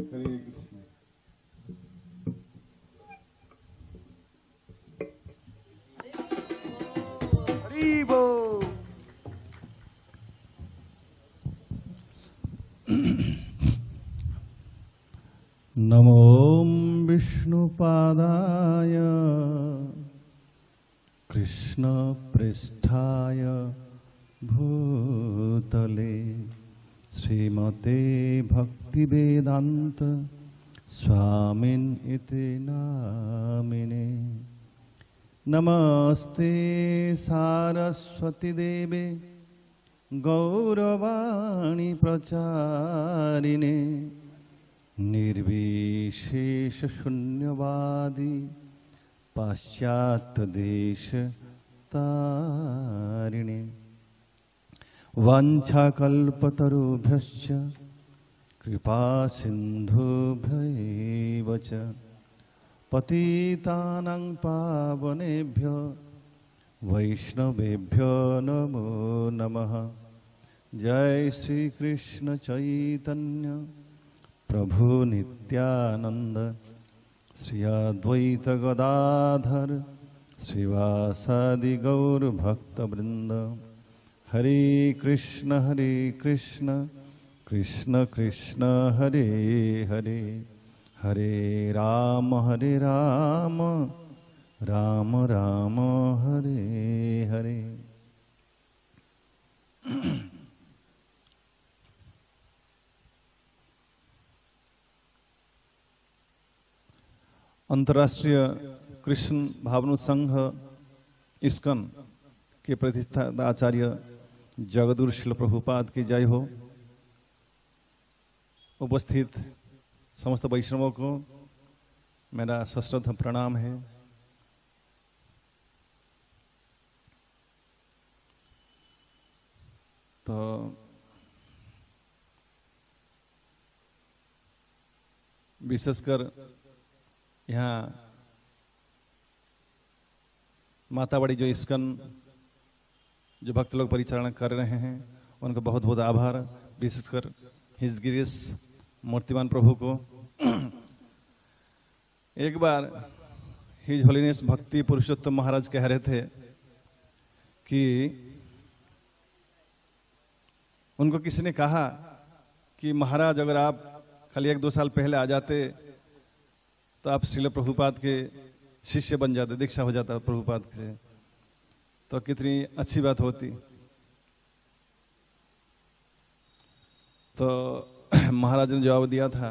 हरे कृष्ण। हरि बोल। नमो विष्णुपादाय कृष्णपृष्ठाय भूतले श्रीमते भक्तिवेदांत स्वामिन् इति नामिने। नमस्ते सारस्वती देवे गौरवाणी प्रचारिणे निर्विशेष शून्यवादी पाश्चात्य देश तारिणे। वाञ्छाकल्पतरुभ्यश्च कृपा सिन्धुभ्यैव च पतितानां पावनेभ्यो वैष्णवेभ्यो नमो नमः। जय श्री कृष्ण चैतन्य प्रभु नित्यानंद श्री अद्वैत गदाधर श्रीवासादि गौर भक्तवृंद। हरे कृष्ण कृष्ण कृष्ण हरे हरे हरे राम राम राम हरे हरे। अंतर्राष्ट्रीय कृष्ण भावना संघ इस्कन के प्रतिष्ठाता आचार्य जगद्गुरु श्रील प्रभुपाद की जय हो। उपस्थित समस्त वैष्णवों को मेरा सश्रद्ध प्रणाम है। तो विशेषकर यहाँ मातावाड़ी जो इस्कन जो भक्त लोग परिचालन कर रहे हैं उनका बहुत बहुत आभार। विशेषकर हिज गिरीश मूर्तिमान प्रभु को। एक बार हिज होलीनेस भक्ति पुरुषोत्तम महाराज कह रहे थे कि उनको किसी ने कहा कि महाराज अगर आप खाली 1-2 साल पहले आ जाते तो आप श्रील प्रभुपाद के शिष्य बन जाते, दीक्षा हो जाता प्रभुपाद के, तो कितनी अच्छी बात होती। तो महाराज ने जवाब दिया था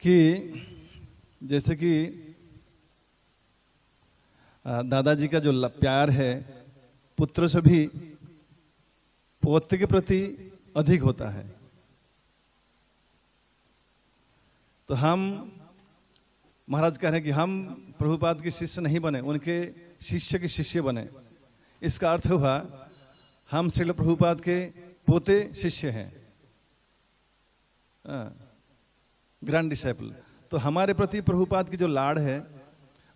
कि जैसे कि दादाजी का जो प्यार है पुत्र से भी पोते के प्रति अधिक होता है। तो हम महाराज कह रहे हैं कि हम प्रभुपाद के शिष्य नहीं बने, उनके शिष्य के शिष्य बने। इसका अर्थ हुआ हम श्रील प्रभुपाद के पोते शिष्य हैं, ग्रैंड डिसाइपल। तो हमारे प्रति प्रभुपाद की जो लाड़ है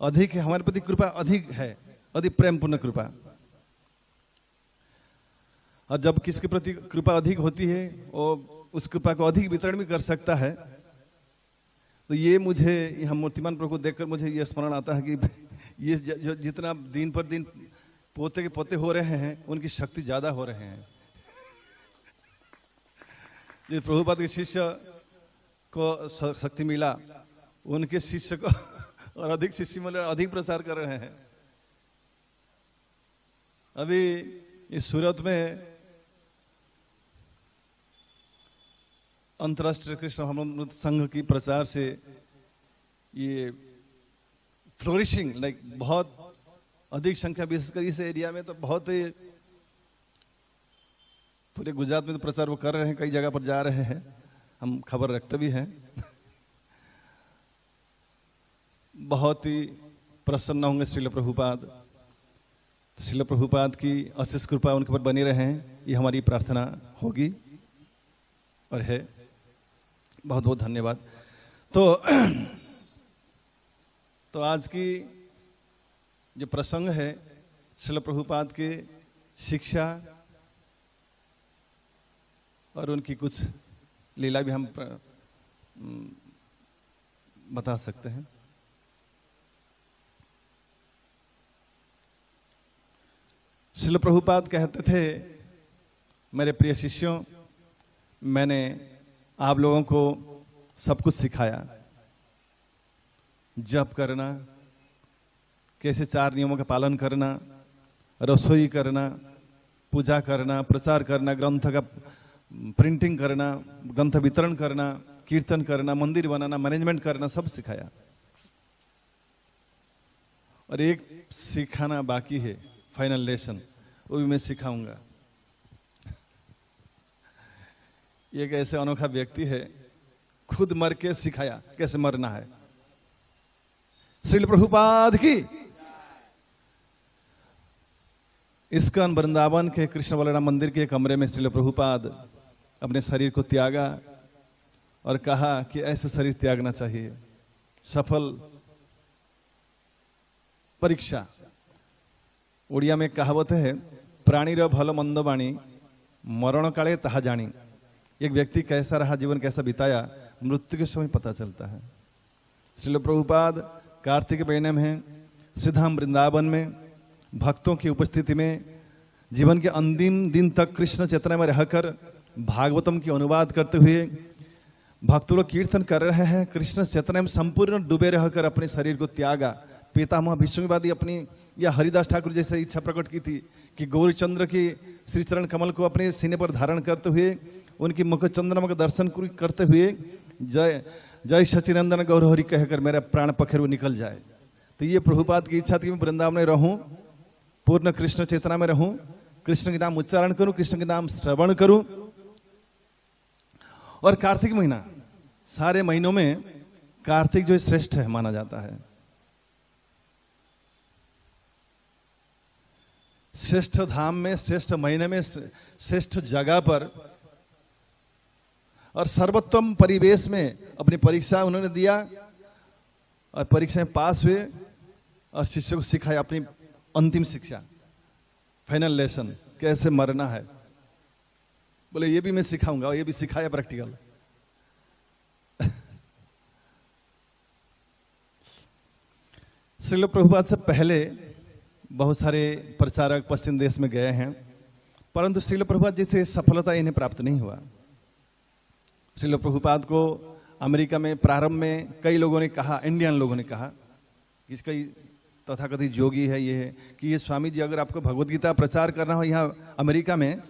अधिक है, हमारे प्रति कृपा अधिक है, अधिक प्रेमपूर्ण कृपा। और जब किसके प्रति कृपा अधिक होती है वो उस कृपा को अधिक वितरण भी कर सकता है। तो ये मुझे यहाँ मूर्तिमान प्रभु को देखकर मुझे ये स्मरण आता है कि ये जो जितना दिन पर दिन पोते के पोते हो रहे हैं उनकी शक्ति ज्यादा हो रहे हैं। जो प्रभुपाद के शिष्य को शक्ति मिला, उनके शिष्य को और अधिक शिष्य मिले, अधिक प्रचार कर रहे हैं। अभी इस सूरत में अंतर्राष्ट्रीय कृष्ण भावना संघ की प्रचार से ये फ्लोरिशिंग लाइक बहुत अधिक संख्या, विशेषकर इस एरिया में तो बहुत ही, पूरे गुजरात में तो प्रचार वो कर रहे हैं, कई जगह पर जा रहे हैं, हम खबर रखते भी हैं। बहुत ही प्रसन्न होंगे श्रील प्रभुपाद। श्रील प्रभुपाद की अशेष कृपा उनके ऊपर बनी रहे, ये हमारी प्रार्थना होगी और है। बहुत बहुत धन्यवाद। तो आज की जो प्रसंग है श्रील प्रभुपाद के शिक्षा और उनकी कुछ लीला भी हम बता सकते हैं। श्रील प्रभुपाद कहते थे, मेरे प्रिय शिष्यों, मैंने आप लोगों को सब कुछ सिखाया, जप करना, कैसे 4 नियमों का पालन करना, रसोई करना, पूजा करना, प्रचार करना, ग्रंथ का प्रिंटिंग करना, ग्रंथ वितरण करना, कीर्तन करना, मंदिर बनाना, मैनेजमेंट करना, सब सिखाया। और एक सिखाना बाकी है, फाइनल लेसन, वो भी मैं सिखाऊंगा। एक ऐसे अनोखा व्यक्ति है, खुद मर के सिखाया कैसे मरना है। श्रील प्रभुपाद की। इस्कॉन वृंदावन के कृष्ण बलराम मंदिर के कमरे में श्रील प्रभुपाद अपने शरीर को त्यागा और कहा कि ऐसे शरीर त्यागना चाहिए। सफल परीक्षा। उड़िया में कहावत है, प्राणीर भल मंद बाणी मरण काले ताहा जानी। एक व्यक्ति कैसा रहा, जीवन कैसा बिताया, मृत्यु के समय पता चलता है। श्रील प्रभुपाद कार्तिक महीने में श्रीधाम वृंदावन में भक्तों की उपस्थिति में जीवन के अंतिम दिन तक कृष्ण चेतना में रहकर भागवतम की अनुवाद करते हुए भक्तों लोग कीर्तन कर रहे हैं। कृष्ण चेतना में संपूर्ण डूबे रहकर अपने शरीर को त्यागा। पितामह भीष्मवादी अपनी या हरिदास ठाकुर जैसे इच्छा प्रकट की थी कि गौरीचंद्र की श्री चरण कमल को अपने सीने पर धारण करते हुए उनकी मुख चंद्रमा का दर्शन करते हुए जय जय सचिनंदन गौरहरि कहकर मेरा प्राण पखेरु निकल जाए। तो ये प्रभुपाद की इच्छा थी, मैं वृंदावन में रहूं, पूर्ण कृष्ण चेतना में रहूं, कृष्ण के नाम उच्चारण करूं, कृष्ण के नाम श्रवण करूं। और कार्तिक महीना, सारे महीनों में कार्तिक जो श्रेष्ठ है माना जाता है। श्रेष्ठ धाम में, श्रेष्ठ महीने में, श्रेष्ठ जगह पर और सर्वोत्तम परिवेश में अपनी परीक्षा उन्होंने दिया और परीक्षा में पास हुए और शिष्य को सिखाया अपनी अंतिम शिक्षा, फाइनल लेसन, कैसे मरना है। बोले ये भी मैं सिखाऊंगा, और ये भी सिखाया प्रैक्टिकल। श्रील प्रभुपाद से पहले बहुत सारे प्रचारक पश्चिम देश में गए हैं, परंतु श्रील प्रभुपाद जैसे सफलता इन्हें प्राप्त नहीं हुआ। श्रील प्रभुपाद को अमेरिका में प्रारंभ में कई लोगों ने कहा, इंडियन लोगों ने कहा, इसका तथाकथित योगी है ये है कि ये स्वामी जी, अगर आपको भगवत गीता प्रचार करना हो यहाँ अमेरिका में,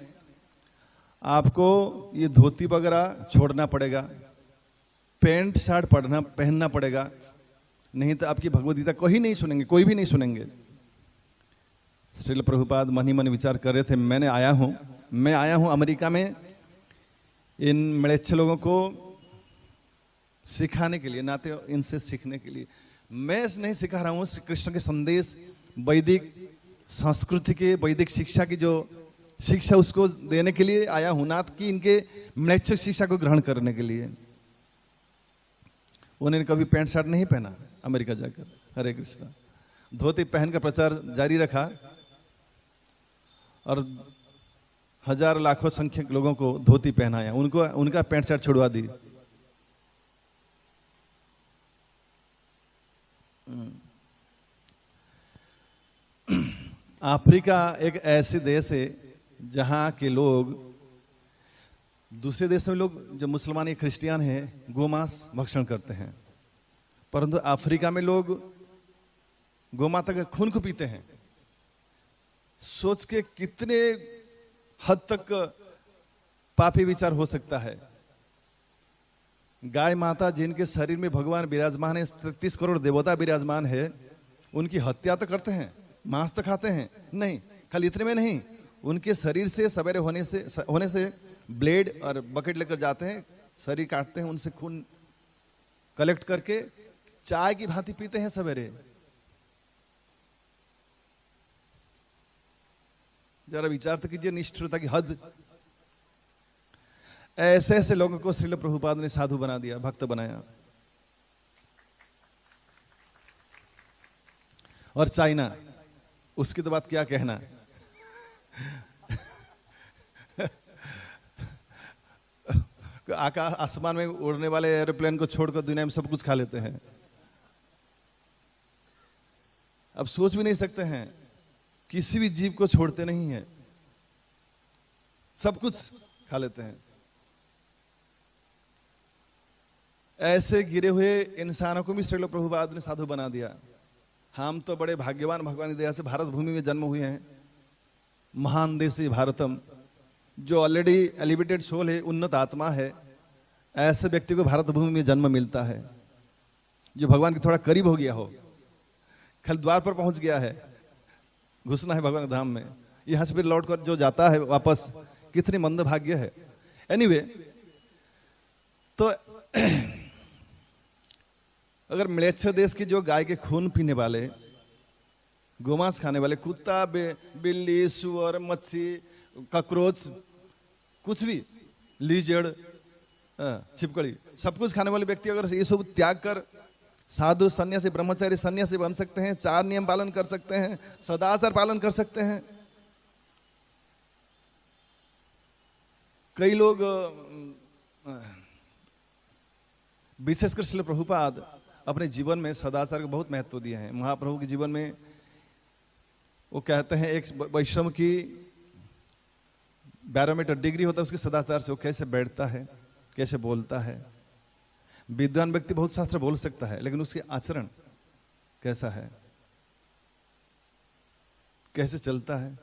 आपको ये धोती वगैरह छोड़ना पड़ेगा, पैंट शर्ट पहनना पड़ेगा, नहीं तो आपकी भगवत गीता कोई नहीं सुनेंगे, कोई भी नहीं सुनेंगे। श्रील प्रभुपाद मन ही मन विचार कर रहे थे, मैं आया हूं अमेरिका में इन म्लेच्छ लोगों को सिखाने के लिए, नाते इनसे सीखने के लिए। मैं नहीं सिखा रहा हूं, श्री कृष्ण के संदेश, वैदिक संस्कृति के, वैदिक शिक्षा की जो शिक्षा उसको देने के लिए आया हूं, ना कि इनके म्लेच्छ शिक्षा को ग्रहण करने के लिए। उन्होंने कभी पैंट शर्ट नहीं पहना अमेरिका जाकर, हरे कृष्णा, धोती पहन का प्रचार जारी रखा और हजार लाखों संख्यक लोगों को धोती पहनाया, उनको उनका पैंट शर्ट छुड़वा दी। अफ्रीका एक ऐसे देश है जहां के लोग, दूसरे देश में लोग जो मुसलमान या क्रिश्चियन हैं गोमांस भक्षण करते हैं, परंतु अफ्रीका में लोग गोमाता के खून को पीते हैं। सोच के कितने हद तक पापी विचार हो सकता है। गाय माता जिनके शरीर में भगवान विराजमान है, 33 करोड़ देवता विराजमान है, उनकी हत्या तो करते हैं, मांस तो खाते हैं नहीं। खाली इतने में नहीं, उनके शरीर से सवेरे होने से ब्लेड और बकेट लेकर जाते हैं, शरीर काटते हैं, उनसे खून कलेक्ट करके चाय की भांति पीते हैं सवेरे। जरा विचार तो कीजिए निष्ठुरता की हद। ऐसे ऐसे लोगों को श्रील प्रभुपाद ने साधु बना दिया, भक्त बनाया। और चाइना, उसकी तो बात क्या कहना। आकाश आसमान में उड़ने वाले एरोप्लेन को छोड़कर दुनिया में सब कुछ खा लेते हैं। अब सोच भी नहीं सकते हैं, किसी भी जीव को छोड़ते नहीं है, सब कुछ खा लेते हैं। ऐसे गिरे हुए इंसानों को भी श्रील प्रभुपाद ने साधु बना दिया। हम तो बड़े भाग्यवान, भगवान की दया से भारत भूमि में जन्म हुए हैं। महान देशी भारतम, जो ऑलरेडी एलिवेटेड सोल है, उन्नत आत्मा है, ऐसे व्यक्ति को भारत भूमि में जन्म मिलता है जो भगवान के थोड़ा करीब हो गया हो, खल द्वार पर पहुंच गया है, घुसना है भगवान के धाम में, यहां से फिर लौट कर जो जाता है वापस, कितनी मंदभाग्य है। एनीवे, तो अगर म्लेच्छ देश की जो गाय के खून पीने वाले, गोमांस खाने वाले, कुत्ता, बिल्ली, सुअर, मच्छी, कॉकरोच, कुछ भी, लीजड़, छिपकली, सब कुछ खाने वाले व्यक्ति अगर ये सब त्याग कर साधु, सन्यासी, ब्रह्मचारी, सन्यासी बन सकते हैं, 4 नियम पालन कर सकते हैं, सदाचार पालन कर सकते हैं। कई लोग, विशेषकर श्रील प्रभुपाद, अपने जीवन में सदाचार को बहुत महत्व दिए हैं। महाप्रभु के जीवन में वो कहते हैं एक वैष्णव की बैरोमीटर डिग्री होता है उसके सदाचार से, वो कैसे बैठता है, कैसे बोलता है। विद्वान व्यक्ति बहुत शास्त्र बोल सकता है, लेकिन उसके आचरण कैसा है, कैसे चलता है।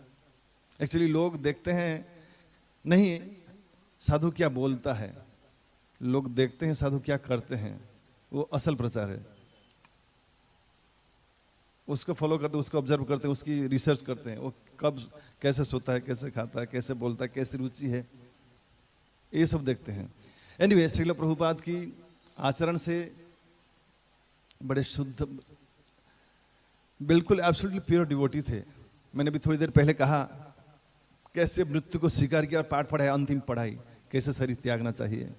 एक्चुअली लोग देखते हैं नहीं साधु क्या बोलता है, लोग देखते हैं साधु क्या करते हैं, वो असल प्रचार है। उसको फॉलो करते हैं, उसको ऑब्जर्व करते हैं, उसकी रिसर्च करते हैं, वो कब कैसे सोता है, कैसे खाता है, कैसे बोलता है, कैसी रुचि है, ये सब देखते हैं। एनीवे, श्रील प्रभुपाद की आचरण से बड़े शुद्ध, बिल्कुल एब्सोल्युटली प्योर डिवोटी थे। मैंने भी थोड़ी देर पहले कहा कैसे मृत्यु को स्वीकार किया और पाठ पढ़ाया, अंतिम पढ़ाई, कैसे शरीर त्यागना चाहिए।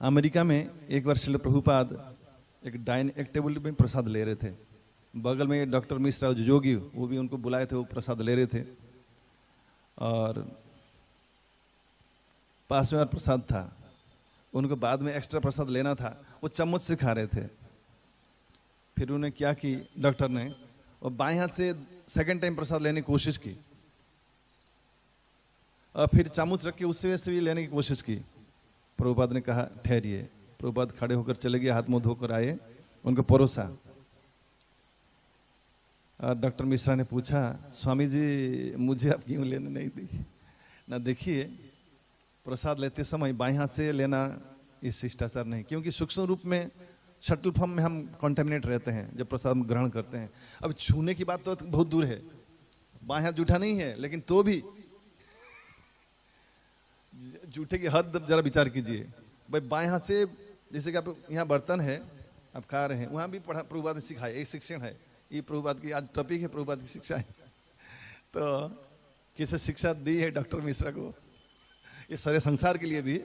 अमेरिका में एक बार श्रील प्रभुपाद एक टेबल में प्रसाद ले रहे थे, बगल में डॉक्टर मिश्रा जो जोगी, वो भी उनको बुलाए थे, वो प्रसाद ले रहे थे, और पास में प्रसाद था, उनको बाद में एक्स्ट्रा प्रसाद लेना था, वो चम्मच से खा रहे थे। फिर उन्हें क्या कि डॉक्टर ने, और बाएं हाथ से सेकंड टाइम प्रसाद लेने की कोशिश की, और फिर चम्मच रख के उससे भी लेने की कोशिश की। प्रभुपाद ने कहा ठहरिए। प्रभुपाद खड़े होकर चले गए, हाथ मुंह धोकर आए, उनको परोसा। और डॉक्टर मिश्रा ने पूछा, स्वामी जी मुझे आप क्यों लेने नहीं दी? ना, देखिए प्रसाद लेते समय बाएं हाथ से लेना ये शिष्टाचार नहीं, क्योंकि सूक्ष्म रूप में शटल फॉर्म में हम कॉन्टेमिनेट रहते हैं जब प्रसाद ग्रहण करते हैं। अब छूने की बात तो बहुत दूर है, बाएं हाथ जूठा नहीं है, लेकिन तो भी जूठे की हद जरा विचार कीजिए। भाई बाएं हाथ से, जैसे कि आप यहाँ बर्तन है, आप खा रहे हैं, वहां भी पढ़ा, प्रभुपाद ने सिखाया, एक शिक्षण है, ये प्रभुपाद की आज टॉपिक है, प्रभुपाद की शिक्षा है। तो किसे शिक्षा दी है डॉक्टर मिश्रा को, ये सारे संसार के लिए भी,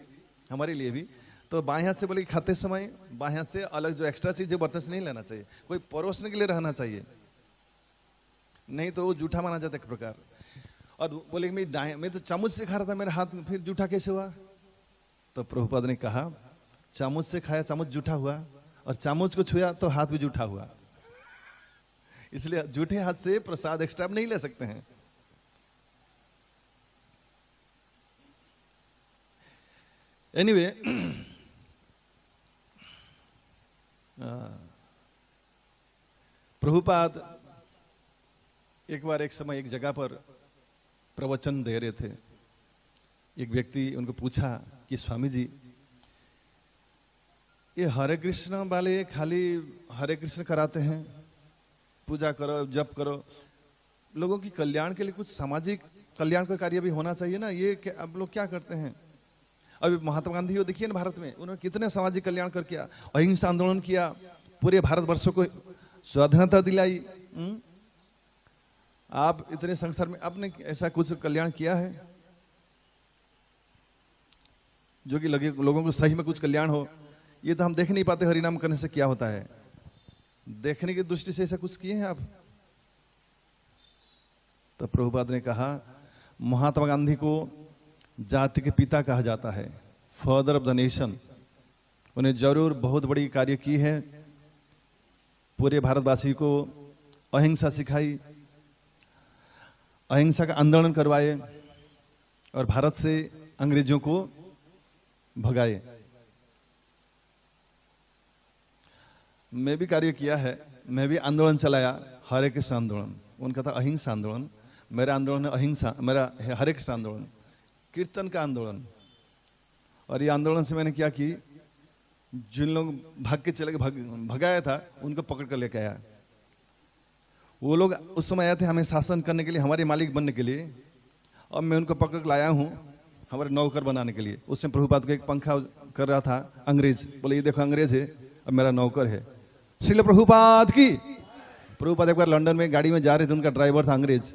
हमारे लिए भी। तो बाएं हाथ से बोले खाते समय बाएं हाथ से अलग जो एक्स्ट्रा चीज है बर्तन से नहीं लेना चाहिए, कोई परोसने के लिए रहना चाहिए, नहीं तो वो जूठा माना जाता है एक प्रकार। और बोले मैं तो चम्मच से खा रहा था, मेरा हाथ फिर जूठा कैसे हुआ? तो प्रभुपाद ने कहा चम्मच से खाया, चम्मच जूठा हुआ, और चम्मच को छुआ तो हाथ भी जूठा हुआ। इसलिए जूठे हाथ से प्रसाद एक्स्ट्रा नहीं ले सकते हैं। एनीवे, प्रभुपाद एक बार एक समय एक जगह पर प्रवचन दे रहे थे। एक व्यक्ति उनको पूछा कि स्वामी जी, ये हरे कृष्ण वाले खाली हरे कृष्ण कराते हैं, पूजा करो, जप करो, लोगों की कल्याण के लिए कुछ सामाजिक कल्याण का कार्य भी होना चाहिए ना, ये अब लोग क्या करते हैं? अभी महात्मा गांधी को देखिए ना, भारत में उन्होंने कितने सामाजिक कल्याण कर किया, अहिंसा आंदोलन किया, पूरे भारतवर्ष को स्वाधीनता दिलाई। आप इतने संसार में आपने ऐसा कुछ कल्याण किया है जो कि लगे लोगों को सही में कुछ कल्याण हो? ये तो हम देख नहीं पाते हरिनाम करने से क्या होता है। देखने की दृष्टि से ऐसा कुछ किए हैं आप? तो प्रभुपाद ने कहा महात्मा गांधी को जाति के पिता कहा जाता है, फादर ऑफ द नेशन। उन्हें जरूर बहुत बड़ी कार्य की है, पूरे भारतवासी को अहिंसा सिखाई, अहिंसा का आंदोलन करवाए और भारत से अंग्रेजों को भगाए। मैं भी कार्य किया है, मैं भी आंदोलन चलाया, हरे कृष्ण आंदोलन। उनका था अहिंसा आंदोलन, मेरा आंदोलन है अहिंसा, मेरा है हरे कृष्ण आंदोलन, कीर्तन का आंदोलन। और ये आंदोलन से मैंने क्या की, जिन लोग भाग के चले गए, भगाया था, उनको पकड़ कर लेके आया। वो लोग उस समय आए थे हमें शासन करने के लिए, हमारे मालिक बनने के लिए। अब मैं उनको पकड़ कर लाया हूँ हमारे नौकर बनाने के लिए। उसमें प्रभुपाद को एक पंखा कर रहा था अंग्रेज, बोले ये देखो अंग्रेज है, अब मेरा नौकर है। श्रील प्रभुपाद की। प्रभुपाद एक बार लंदन में गाड़ी में जा रहे थे, उनका ड्राइवर था अंग्रेज।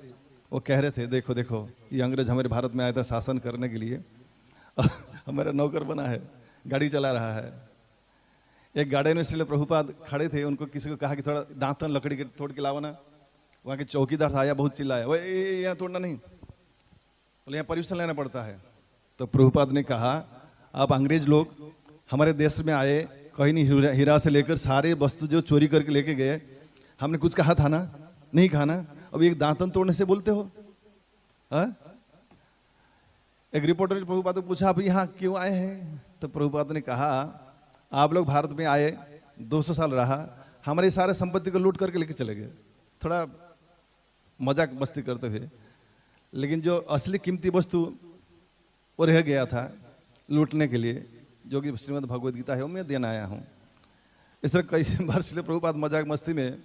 वो कह रहे थे देखो देखो ये अंग्रेज हमारे भारत में आया था शासन करने के लिए, हमारा नौकर बना है, गाड़ी चला रहा है। एक गार्डन में श्रील प्रभुपाद खड़े थे, उनको किसी को कहा कि थोड़ा दांतन लकड़ी के तोड़ के लाओ ना। वहाँ के चौकीदार था, आया, बहुत चिल्लाया, वो यहाँ तोड़ना नहीं, बोले यहाँ परमिशन लेना पड़ता है। तो प्रभुपाद ने कहा आप अंग्रेज लोग हमारे देश में आए, कहीं नहीं हीरा से लेकर सारे वस्तु जो चोरी करके लेके गए, हमने कुछ कहा था ना? नहीं कहा ना? अब एक दांतन तोड़ने से बोलते हो? हा? एक रिपोर्टर ने प्रभुपाद को पूछा आप यहाँ क्यों आए हैं? तो प्रभुपाद ने कहा आप लोग भारत में आए, 200 साल रहा, हमारी सारे संपत्ति को लूट करके लेके चले गए, थोड़ा मजाक मस्ती करते हुए, लेकिन जो असली कीमती वस्तु वो रह गया था लूटने के लिए, जो कि श्रीमद् भगवद गीता है, वो मैं देना आया हूँ। इस तरह कई बार श्रील प्रभुपाद मजाक मस्ती में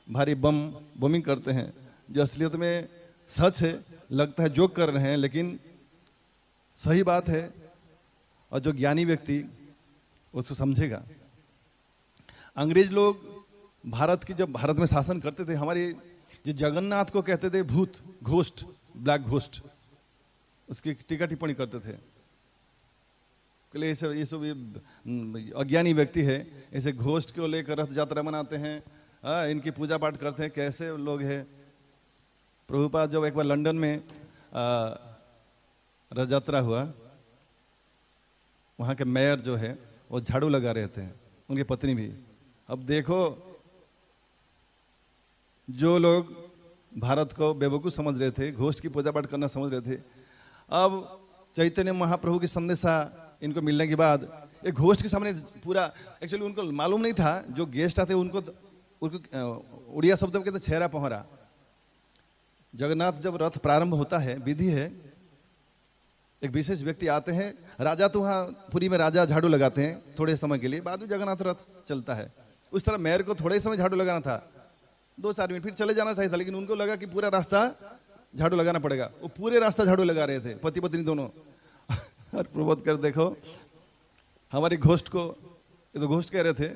भारी बमिंग करते हैं, जो असलियत में सच है, लगता है जोक कर रहे हैं, लेकिन सही बात है। और जो ज्ञानी व्यक्ति उसको समझेगा। अंग्रेज लोग भारत की जब भारत में शासन करते थे, हमारे जो जगन्नाथ को कहते थे भूत, घोस्ट, ब्लैक घोस्ट, उसकी टीका टिप्पणी करते थे। ये सब अज्ञानी व्यक्ति है, ऐसे घोस्ट को लेकर रथ यात्रा मनाते हैं, इनकी पूजा पाठ करते हैं, कैसे लोग हैं। प्रभुपाद जब एक बार लंदन में रथ यात्रा हुआ, वहाँ के मेयर जो है वो झाड़ू लगा रहे थे, उनकी पत्नी भी। अब देखो जो लोग भारत को बेवकूफ़ समझ रहे थे, घोस्ट की पूजा पाठ करना समझ रहे थे, अब चैतन्य महाप्रभु की संदेशा इनको मिलने के बाद एक घोस्ट के सामने पूरा, एक्चुअली उनको मालूम नहीं था, जो गेस्ट आते उनको उड़िया शब्द में कहते छेरा पहरा। जगन्नाथ जब रथ प्रारंभ होता है, विधि है, एक विशेष व्यक्ति आते हैं, राजा तो वहाँ पुरी में राजा झाड़ू लगाते हैं थोड़े समय के लिए, बाद में जगन्नाथ रथ चलता है। उस तरह मेयर को थोड़े समय झाड़ू लगाना था, 2-4 मिनट, फिर चले जाना चाहिए था, लेकिन उनको लगा कि पूरा रास्ता झाड़ू लगाना पड़ेगा। वो पूरे रास्ता झाड़ू लगा रहे थे, पति पत्नी दोनों। और प्रबोध कर देखो हमारी घोस्ट को, ये तो घोस्ट कह रहे थे।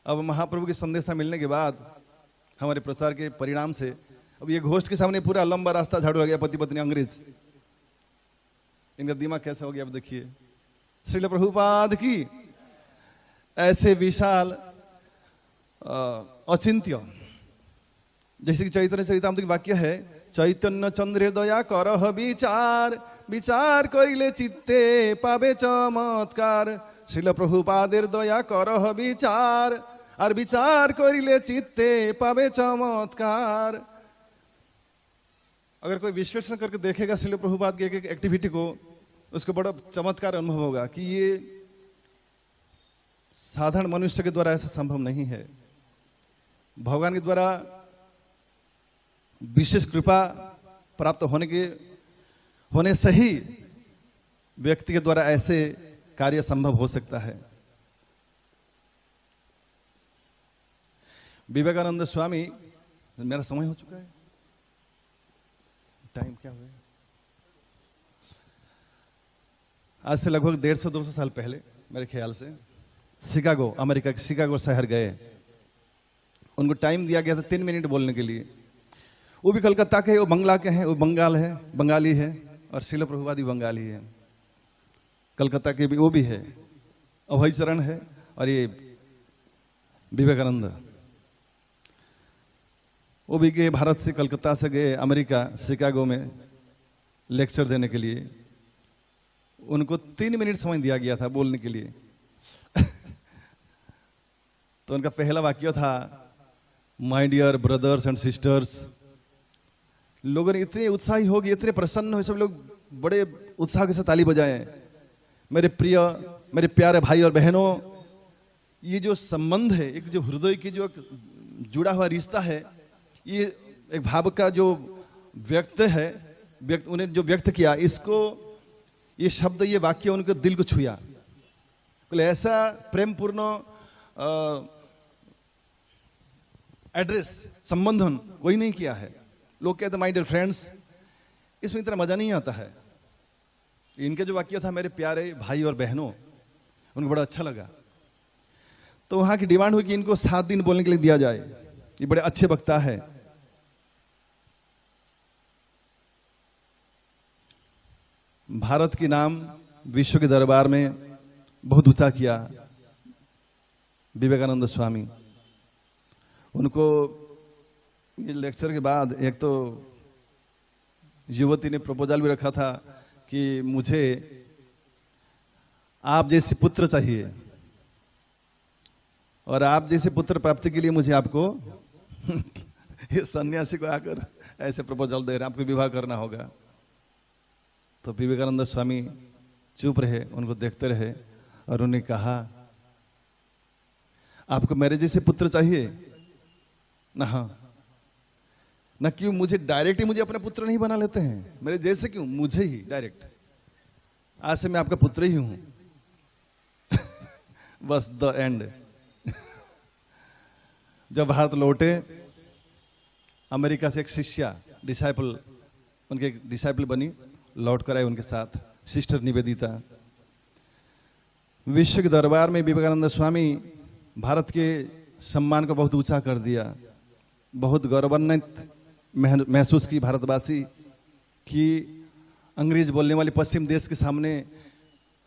अब महाप्रभु की संदेशा मिलने के बाद, हमारे प्रचार के परिणाम से, अब ये घोस्ट के सामने पूरा लंबा रास्ता झाड़ू लग गया, पति पत्नी अंग्रेज। इनका दिमाग कैसा हो गया अब देखिए। श्रील प्रभुपाद की ऐसे विशाल अचिंत्य, जैसे कि चैतन्य चरितामृत की वाक्य है, चैतन्य चंद्र दया करह विचार, विचार करिले चित्ते पावे चमत्कार। श्रील प्रभुपादेर दया करह विचार, और विचार करिले चित्ते पावे चमत्कार। अगर कोई विश्लेषण करके देखेगा श्रील प्रभुपाद की एक एक्टिविटी को, उसको बड़ा चमत्कार अनुभव होगा कि ये साधारण मनुष्य के द्वारा ऐसा संभव नहीं है। भगवान के द्वारा विशेष कृपा प्राप्त होने से ही व्यक्ति के द्वारा ऐसे कार्य संभव हो सकता है। विवेकानंद स्वामी, मेरा समय हो चुका है, टाइम क्या हुआ? आज से लगभग 150-200 साल पहले मेरे ख्याल से शिकागो, अमेरिका के शिकागो शहर गए। उनको टाइम दिया गया था 3 मिनट बोलने के लिए। वो भी कलकत्ता के, वो बंगला के हैं, वो बंगाली है, और श्रील प्रभुपाद भी बंगाली है। कलकत्ता के भी वो भी है, अभय चरण है, और ये विवेकानंद, वो भी गए भारत से, कलकत्ता से गए अमेरिका, शिकागो में लेक्चर देने के लिए। उनको 3 मिनट समय दिया गया था बोलने के लिए। तो उनका पहला वाक्य था, my dear brothers and sisters. लोगों ने इतने उत्साही हो गए, इतने प्रसन्न हुए, सब लोग बड़े उत्साह के साथ ताली बजाए। मेरे प्रिय, मेरे प्यारे भाई और बहनों, ये जो संबंध है, एक जो हृदय की जो जुड़ा हुआ रिश्ता है, ये एक भाव का जो व्यक्त है, उन्हें जो व्यक्त किया, इसको, ये शब्द, ये वाक्य उनके दिल को छुआ। ऐसा प्रेम पूर्ण एड्रेस, संबंधन कोई नहीं किया है। लोग कहते माय डियर फ्रेंड्स, इसमें इतना मजा नहीं आता है। इनके जो वाक्य था, मेरे प्यारे भाई और बहनों, उनको बड़ा अच्छा लगा। तो वहां की डिमांड हुई कि इनको 7 दिन बोलने के लिए दिया जाए। ये बड़े अच्छे वक्ता है। भारत की नाम विश्व के दरबार में बहुत ऊंचा किया विवेकानंद स्वामी। उनको ये लेक्चर के बाद एक तो युवती ने प्रपोजल भी रखा था कि मुझे आप जैसे पुत्र चाहिए, और आप जैसे पुत्र प्राप्ति के लिए मुझे आपको ये सन्यासी को आकर ऐसे प्रपोजल दे रहे, आपको विवाह करना होगा। तो विवेकानंद स्वामी चुप रहे, उनको देखते रहे, और उन्हें कहा, आपको मेरे जैसे पुत्र चाहिए ना? हाँ ना, क्यों मुझे डायरेक्ट ही मुझे अपने पुत्र नहीं बना लेते हैं? मेरे जैसे क्यों, मुझे ही डायरेक्ट, आज से मैं आपका पुत्र ही हूं। बस द एंड। जब भारत लौटे, अमेरिका से एक शिष्या, डिसाइपल, उनके एक डिसाइपल बनी, लौट कर आए उनके साथ, सिस्टर निवेदिता। विश्व के दरबार में विवेकानंद स्वामी भारत के सम्मान को बहुत ऊंचा कर दिया। बहुत गौरवान्वित महसूस की भारतवासी कि अंग्रेज बोलने वाले पश्चिम देश के सामने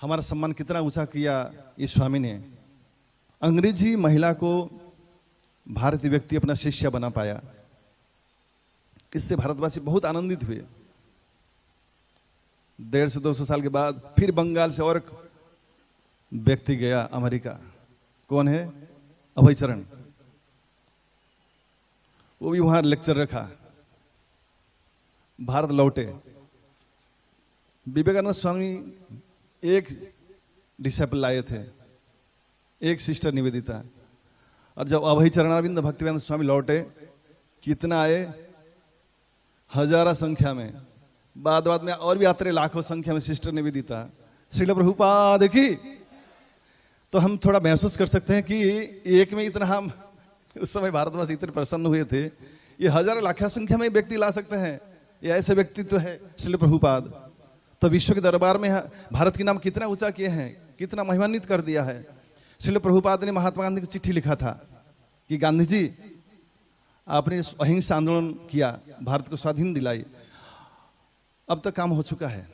हमारा सम्मान कितना ऊंचा किया इस स्वामी ने। अंग्रेजी महिला को भारतीय व्यक्ति अपना शिष्य बना पाया। इससे भारतवासी बहुत आनंदित हुए। 150 से 200 साल के बाद फिर बंगाल से और व्यक्ति गया अमेरिका। कौन है? अभय चरण। वो भी वहां लेक्चर रखा। भारत लौटे। विवेकानंद स्वामी एक डिसाइपल लाए थे, एक सिस्टर निवेदिता। और जब अभय चरणारविंद भक्तिवेदांत स्वामी लौटे, कितना आए? हजारों संख्या में। बाद में और भी आते रहे लाखों संख्या में सिस्टर निवेदिता। श्रील प्रभुपाद की। तो हम थोड़ा महसूस कर सकते हैं कि एक में इतना, हम उस समय भारतवासी इतने प्रसन्न हुए थे, ये हजारों लाखों संख्या में व्यक्ति ला सकते हैं। ये ऐसे व्यक्ति तो है श्रील प्रभुपाद। तो विश्व के दरबार में भारत के नाम कितना ऊंचा किए हैं, कितना महिमान्वित कर दिया है। श्रील प्रभुपाद ने महात्मा गांधी को चिट्ठी लिखा था कि गांधी जी, आपने अहिंसा आंदोलन किया, भारत को स्वाधीन दिलाई, अब तक काम हो चुका है।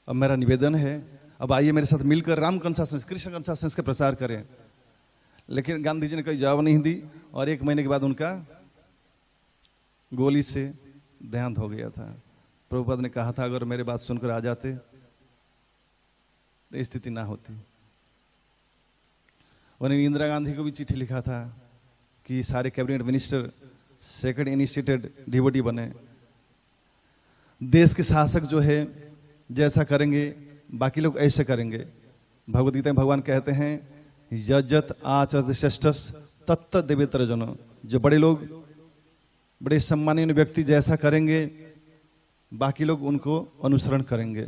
अब मेरा निवेदन है, अब आइए मेरे साथ मिलकर राम कंसासेंस, कृष्ण कंसासेंस का प्रचार करें। लेकिन गांधी जी ने कोई जवाब नहीं दी, और 1 महीने के बाद उनका गोली से देहांत हो गया था। प्रभुपाद ने कहा था, अगर मेरे बात सुनकर आ जाते तो स्थिति ना होती। उन्होंने इंदिरा गांधी को भी चिट्ठी लिखा था कि सारे cabinet minister second initiated devotee बने। देश के शासक जो है जैसा करेंगे, बाकी लोग ऐसे करेंगे। भगवद गीता में भगवान कहते हैं, यजत आचरत श्रेष्ठस तत्त देवेतर जनो। जो बड़े लोग, बड़े सम्मानीय व्यक्ति जैसा करेंगे, बाकी लोग उनको अनुसरण करेंगे।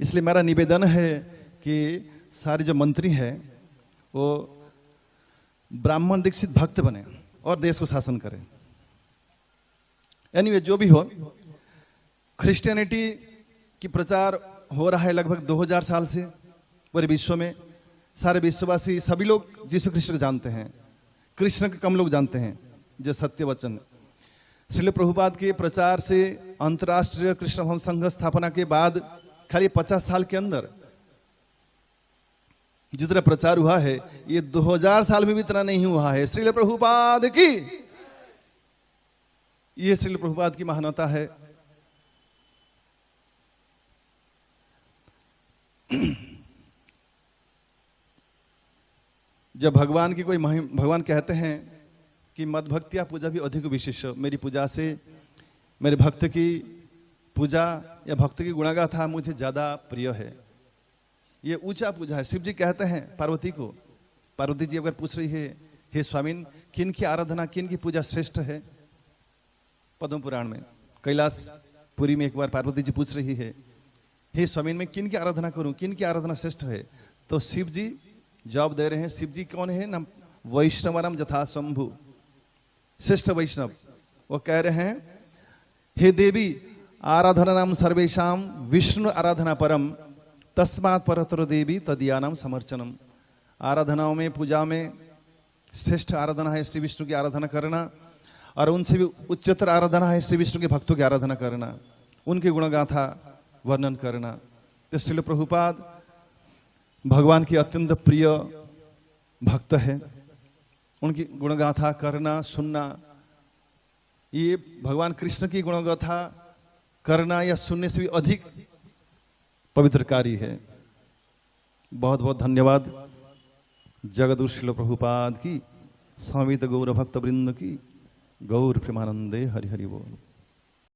इसलिए मेरा निवेदन है कि सारे जो मंत्री हैं वो ब्राह्मण दीक्षित भक्त बने और देश को शासन करें। एनीवे, जो भी हो, क्रिश्चियनिटी की प्रचार हो रहा है लगभग 2000 साल से पूरे विश्व में। सारे विश्ववासी, सभी लोग यीशु कृष्ण को जानते हैं। कृष्ण को कम लोग जानते हैं जो सत्य वचन। श्रील प्रभुपाद के प्रचार से अंतर्राष्ट्रीय कृष्ण धर्म संघ स्थापना के बाद खाली 50 साल के अंदर जितना प्रचार हुआ है, ये 2000 साल में भी इतना नहीं हुआ है। श्रील प्रभुपाद की, ये श्रील प्रभुपाद की महानता है। जब भगवान की कोई भगवान कहते हैं कि मद भक्तिया पूजा भी अधिक विशेष, मेरी पूजा से मेरे भक्त की पूजा या भक्त की गुणगाथा मुझे ज्यादा प्रिय है। ये ऊंचा पूजा है। शिव जी कहते हैं पार्वती को, पार्वती जी अगर पूछ रही है हे स्वामीन किन की आराधना किन की पूजा श्रेष्ठ है, पद्म पुराण में कैलाश पुरी में एक बार पार्वती जी पूछ रही है हे स्वामीन मैं किन की आराधना करूं, किन की आराधना श्रेष्ठ है, तो शिव जी जवाब दे रहे हैं। शिव जी कौन है ना, वैष्णवरम जथा शंभु, श्रेष्ठ वैष्णव। वो कह रहे हैं हे देवी आराधना नाम सर्वेशाम विष्णु आराधना परम तस्मात् परतर देवी तदीयानाम समर्चनम। आराधनाओं में पूजा में श्रेष्ठ आराधना है श्री विष्णु की आराधना करना, और उनसे भी उच्चतर आराधना है श्री विष्णु के भक्तों की आराधना करना, उनके गुणगाथा वर्णन करना। तो श्रील प्रभुपाद भगवान की अत्यंत प्रिय भक्त है, उनकी गुणगाथा करना सुनना, ये भगवान कृष्ण की गुणगाथा करना या सुनने से भी अधिक पवित्र कार्य है। बहुत बहुत धन्यवाद। जगदगुरु श्रील प्रभुपाद की, स्वामित गौर भक्त वृंद की, गौर प्रेमानंदे हरि हरि बोल।